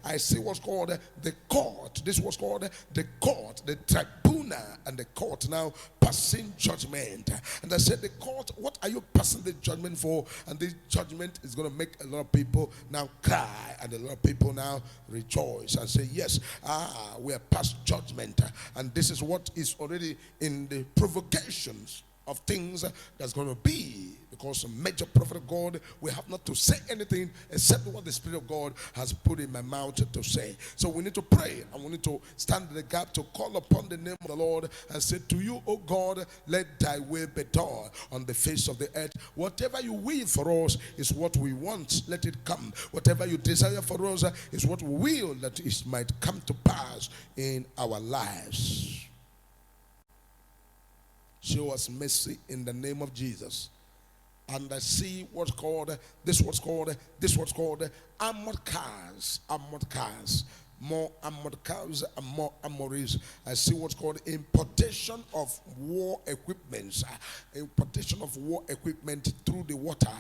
I see what's called the court. This was called the court, the tribunal, and the court now passing judgment. And I said, the court, what are you passing the judgment for? And this judgment is going to make a lot of people now cry, and a lot of people now rejoice and say, yes, we are past judgment. And this is what is already in the provocations of things that's going to be, because a major prophet of God, we have not to say anything except what the Spirit of God has put in my mouth to say. So we need to pray, and we need to stand in the gap to call upon the name of the Lord and say, to you, O God, let thy will be done on the face of the earth. Whatever you will for us is what we want, let it come. Whatever you desire for us is what we will, that it might come to pass in our lives. Show us mercy in the name of Jesus. And I see what's called armored cars, more armored cars and more armories. I see what's called importation of war equipment, through the water,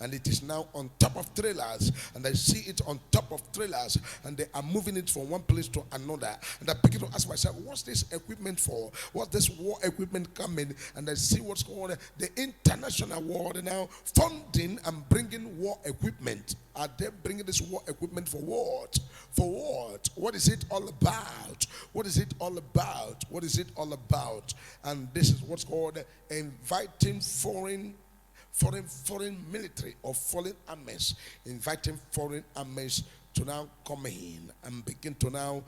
and it is now on top of trailers, and I see it on top of trailers, and they are moving it from one place to another. And I begin to ask myself, what's this equipment for? What's this war equipment coming? And I see what's called the international world now funding and bringing war equipment. Are they bringing this war equipment for what? For what? What is it all about? What is it all about? What is it all about? And this is what's called inviting foreign military or foreign armies, inviting foreign armies to now come in and begin to now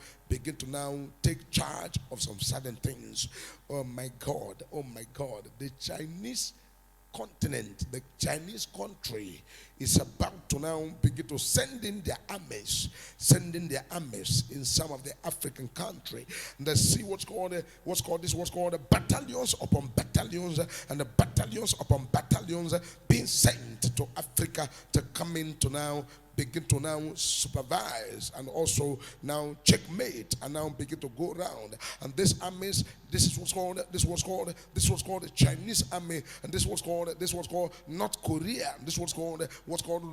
take charge of some certain things. Oh my God, the Chinese continent, the Chinese country is about to now begin to send in their armies in some of the African country. And they see what's called battalions upon battalions, and the battalions upon battalions being sent to Africa to come in to now begin to now supervise and also now checkmate and now begin to go around. And this armies, this was called the Chinese army, and this was called North Korea, this was called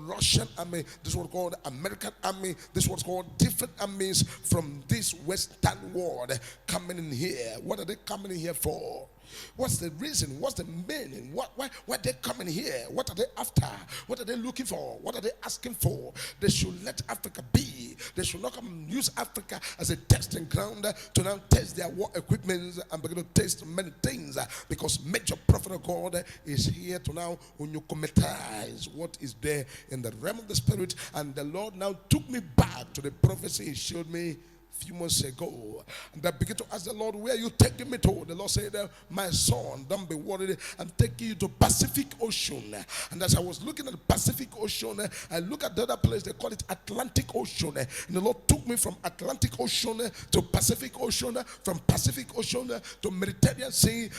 Russian army, this was called American army, this was called different armies from this Western world coming in here. What are they coming in here for? What's the reason? What's the meaning? Why are they coming here? What are they after? What are they looking for? What are they asking for? They should let Africa be. They should not come and use Africa as a testing ground to now test their war equipment and begin to test many things, because major prophet of God is here to now unukometize what is there in the realm of the spirit. And the Lord now took me back to the prophecy he showed me few months ago, and I began to ask the Lord, where are you taking me to? The Lord said, my son, don't be worried, I'm taking you to Pacific Ocean. And as I was looking at the Pacific Ocean, I look at the other place, they call it Atlantic Ocean, and the Lord took me from Atlantic Ocean to Pacific Ocean, from Pacific Ocean to Mediterranean Sea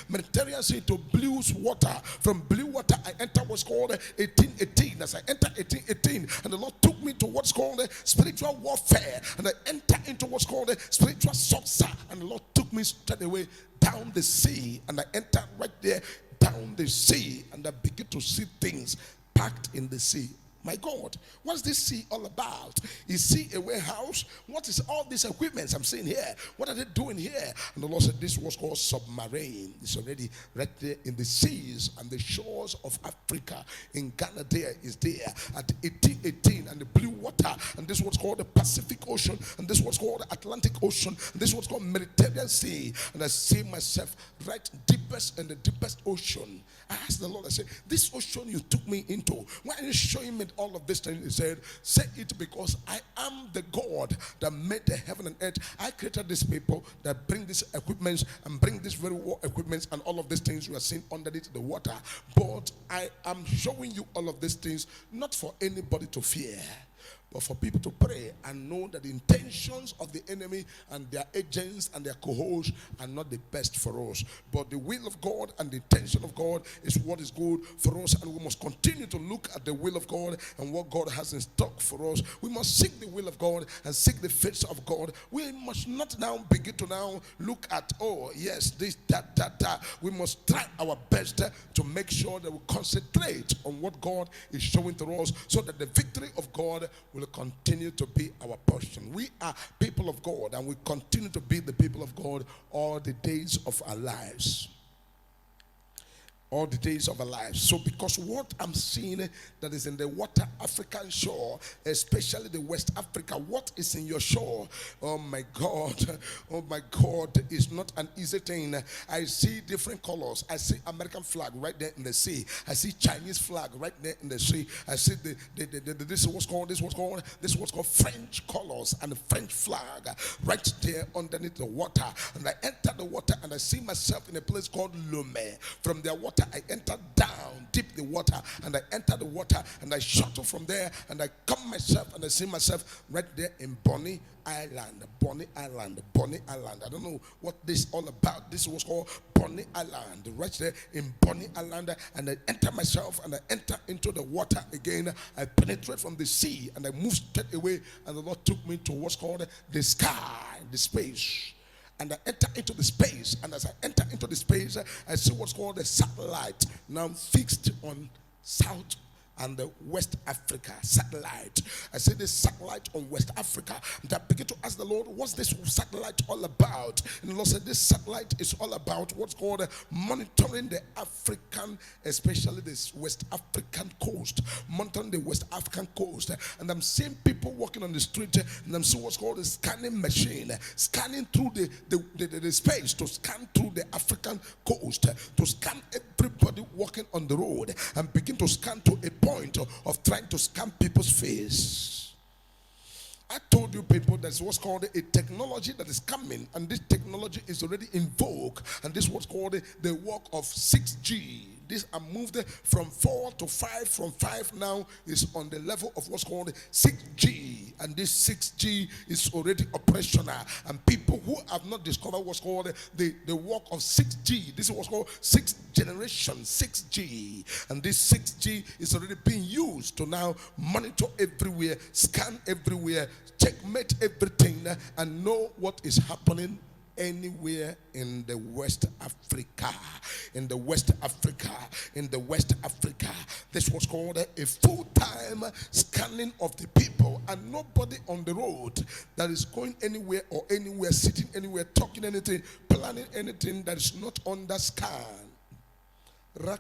to blue water. From blue water I enter what's called 1818. As I enter 1818, and the Lord took me to what's called spiritual warfare, and I enter into what's called spiritual subsa, and the Lord took me straight away down the sea, and I entered right there down the sea, and I begin to see things packed in the sea. My God, what's this sea all about? Is sea a warehouse? What is all these equipments I'm seeing here? What are they doing here? And the Lord said this was called submarine. It's already right there in the seas and the shores of Africa. In Ghana there is there at 1818, and the blue water, and this was called the Pacific Ocean, and this was called the Atlantic Ocean, and this was called Mediterranean Sea. And I see myself right deepest in the deepest ocean. I asked the Lord, I said, this ocean you took me into, why are you showing me all of this thing? He said, say it because I am the God that made the heaven and earth. I created these people that bring these equipments and bring these very war equipments and all of these things you are seeing underneath the water. But I am showing you all of these things not for anybody to fear, but for people to pray and know that the intentions of the enemy and their agents and their cohorts are not the best for us. But the will of God and the intention of God is what is good for us, and we must continue to look at the will of God and what God has in stock for us. We must seek the will of God and seek the face of God. We must not now begin to now look at, oh yes, this, that. We must try our best to make sure that we concentrate on what God is showing to us, so that the victory of God will will continue to be our portion. We are people of God, and we continue to be the people of God all the days of our lives. All the days of our lives. So because what I'm seeing that is in the water African shore, especially the West Africa, what is in your shore, oh my God, is not an easy thing. I see different colors. I see American flag right there in the sea. I see Chinese flag right there in the sea. I see this is what's called French colors and the French flag right there underneath the water. And I enter the water and I see myself in a place called Lomé. From their water I enter down deep the water, and I enter the water and I shuttle from there, and I come myself and I see myself right there in Bonny Island. I don't know what this is all about. This was called Bonny Island, right there in Bonny Island. And I enter myself and I enter into the water again. I penetrate from the sea and I move straight away, and the Lord took me to what's called the sky, the space. And I enter into the space, and as I enter into the space, I see what's called the satellite now fixed on South and the West Africa satellite. I see this satellite on West Africa, and I begin to ask the Lord, what's this satellite all about? And the Lord said, this satellite is all about what's called monitoring the African, especially this West African coast, monitoring the West African coast. And I'm seeing people walking on the street, and I'm seeing what's called a scanning machine, scanning through the space, to scan through the African coast, to scan everybody walking on the road, and begin to scan to a point of trying to scam people's face. I told you people that's what's called a technology that is coming, and this technology is already in vogue, and this is what's called the work of 6G. This I moved from 4 to 5, from 5 now is on the level of what's called 6G, and this 6G is already operational, and people who have not discovered what's called the work of 6G, this is what's called 6th generation 6G, and this 6G is already being used to now monitor everywhere, scan everywhere, checkmate everything, and know what is happening anywhere in the West Africa. In the West Africa. This was called a full-time scanning of the people, and nobody on the road that is going anywhere or anywhere, sitting anywhere, talking anything, planning anything that is not under scan. I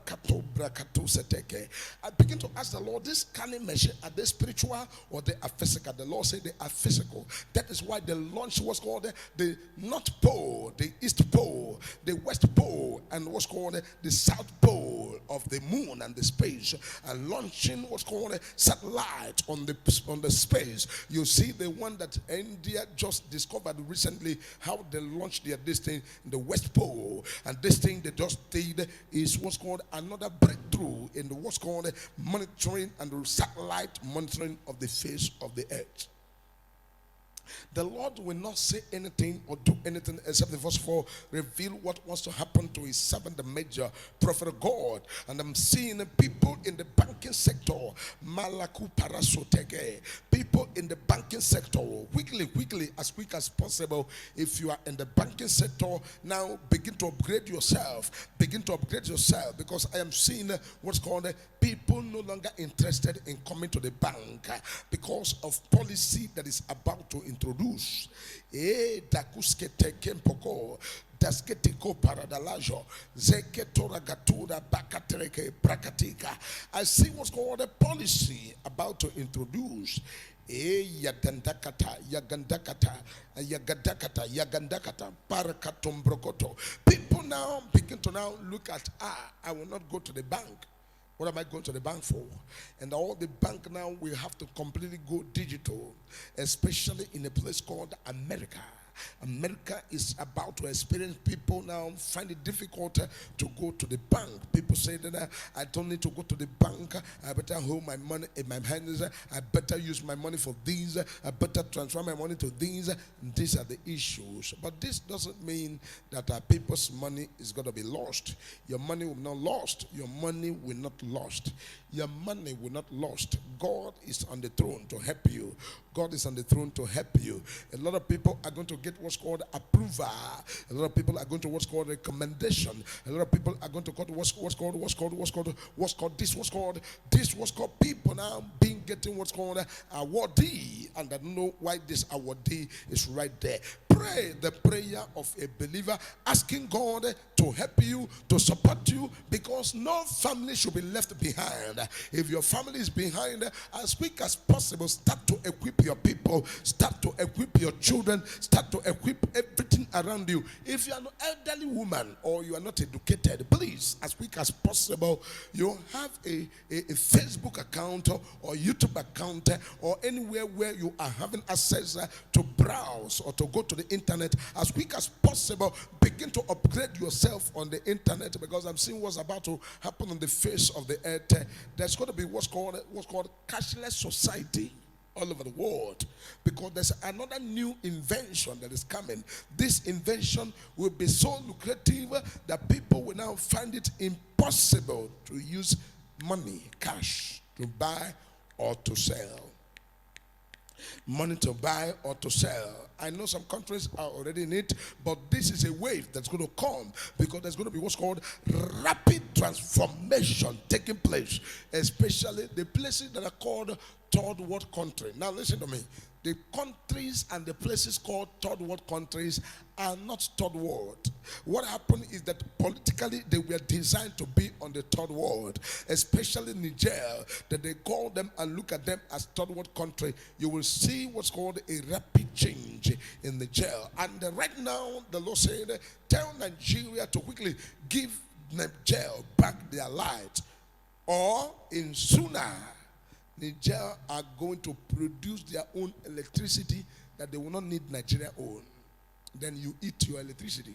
begin to ask the Lord, this scanning machine, are they spiritual or they are physical? The Lord said they are physical. That is why the launch was called the North Pole, the East Pole, the West Pole, and what's called the South Pole of the moon and the space. And launching what's called a satellite on the space. You see the one that India just discovered recently, how they launched this thing in the West Pole, and this thing they just did is what's called another breakthrough in the what's called monitoring and the satellite monitoring of the face of the earth. The Lord will not say anything or do anything except the verse 4 reveal what wants to happen to his servant, the major prophet of God. And I'm seeing people in the banking sector, Malaku Parasotege, people in the banking sector, quickly, as quick as possible. If you are in the banking sector now, begin to upgrade yourself. Because I am seeing what's called people no longer interested in coming to the bank because of policy that is about to introduce. I see what's called a policy about to introduce. People now begin to now look at, I will not go to the bank. What am I going to the bank for? And all the bank now will have to completely go digital, especially in a place called America. America is about to experience people now find it difficult to go to the bank. People say that I don't need to go to the bank. I better hold my money in my hands. I better use my money for these. I better transfer my money to these. These are the issues. But this doesn't mean that people's money is going to be lost. Your money will not lost. Your money will not lost. Your money will not lost. God is on the throne to help you. God is on the throne to help you. A lot of people are going to get what's called approval. A lot of people are going to what's called recommendation. A lot of people are going to get what's called people now getting what's called awardee, and I don't know why this awardee is right there. Pray the prayer of a believer, asking God to help you, to support you, because no family should be left behind. If your family is behind, as quick as possible, start to equip your people, start to equip your children, start to equip everything around you. If you are an elderly woman or you are not educated, please, as quick as possible, you have a Facebook account or YouTube account or anywhere where you are having access to browse or to go to the internet. As quick as possible, begin to upgrade yourself on the internet, because I'm seeing what's about to happen on the face of the earth. There's going to be what's called cashless society all over the world, because there's another new invention that is coming. This invention will be so lucrative that people will now find it impossible to use money, cash, to buy or to sell. Money to buy or to sell. I know some countries are already in it, but this is a wave that's going to come, because there's going to be what's called rapid transformation taking place, especially the places that are called third world country. Now listen to me. The countries and the places called third world countries are not third world. What happened is that politically they were designed to be on the third world, especially Niger, that they call them and look at them as third world country. You will see what's called a rapid change in Niger. And right now, the Lord said, tell Nigeria to quickly give Niger back their light, or in sooner, Niger are going to produce their own electricity that they will not need Nigeria own. Then you eat your electricity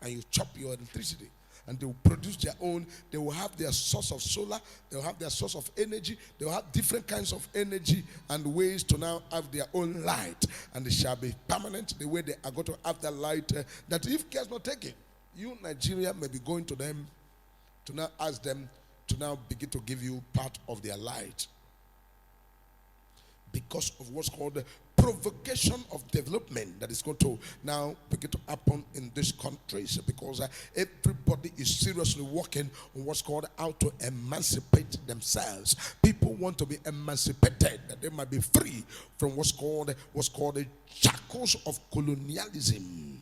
and you chop your electricity, and they will produce their own. They will have their source of solar, they will have their source of energy, they will have different kinds of energy and ways to now have their own light, and it shall be permanent the way they are going to have that light, that if care is not taken, you Nigeria may be going to them to now ask them to now begin to give you part of their light, because of what's called the provocation of development that is going to now begin to happen in these countries, because everybody is seriously working on what's called how to emancipate themselves. People want to be emancipated, that they might be free from what's called the shackles of colonialism.